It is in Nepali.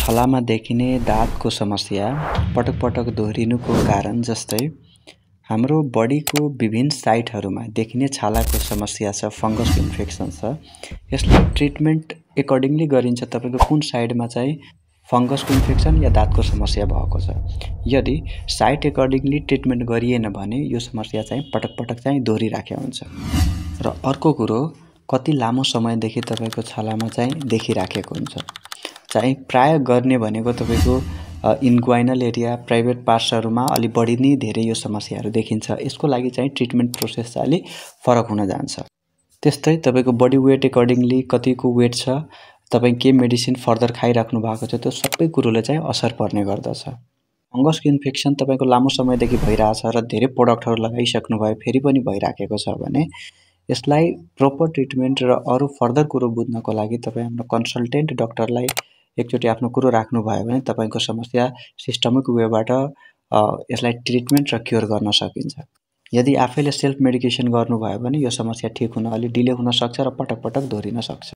छलामा देखिने दाँतको समस्या पटक पटक दोहोरिनुको कारण जस्तै हाम्रो बडीको विभिन्न साइटहरूमा देखिने छालाको समस्या छ, फङ्गसको इन्फेक्सन छ। यसलाई ट्रिटमेन्ट एकर्डिङली गरिन्छ तपाईको कुन साइडमा चाहिँ फङ्गसको इन्फेक्सन या दाँतको समस्या भएको छ। यदि साइट एकर्डिङली ट्रिटमेन्ट गरिएन भने यो समस्या चाहिँ पटक पटक चाहिँ दोहोरिराखेको हुन्छ। र अर्को कुरो, कति लामो समयदेखि तपाईको छालामा चाहिँ देखिराखेको हुन्छ। चाहिँ प्राय गर्ने भनेको तपाईको इन्ग्वाइनल एरिया, प्राइभेट पार्ट्सहरुमा अलि बढी नै धेरै यो समस्याहरू देखिन्छ। यसको लागि चाहिँ ट्रिटमेन्ट प्रोसेस चाहिँ अलि फरक हुन जान्छ। त्यस्तै तपाईको बडी वेट एकर्डिङली कतिको वेट छ, तपाई के मेडिसिन फर्दर खाइराख्नु भएको छ, त्यो सबै कुरोले चाहिँ असर पर्ने गर्दछ। फङ्गसको इन्फेक्सन तपाईको लामो समयदेखि भइरहेछ र धेरै प्रोडक्टहरु लगाइसक्नु भयो फेरि पनि भइराखेको छ भने यसलाई प्रोपर ट्रिटमेन्ट र अरु फर्दर कुरो बुझ्नको लागि तपाई आफ्नो कन्सल्टेन्ट डाक्टरलाई एकचोटी आफ्नो कुरो राख्नु भयो भने तपाईको समस्या सिस्टमिक वेबाट यसलाई ट्रिटमेन्ट र क्युर गर्न सकिन्छ। यदि आफैले सेल्फ मेडिकेसन गर्नु भयो भने यो समस्या ठीक हुन अलि डिले हुन सक्छ र पटक पटक दोहोरिन सक्छ।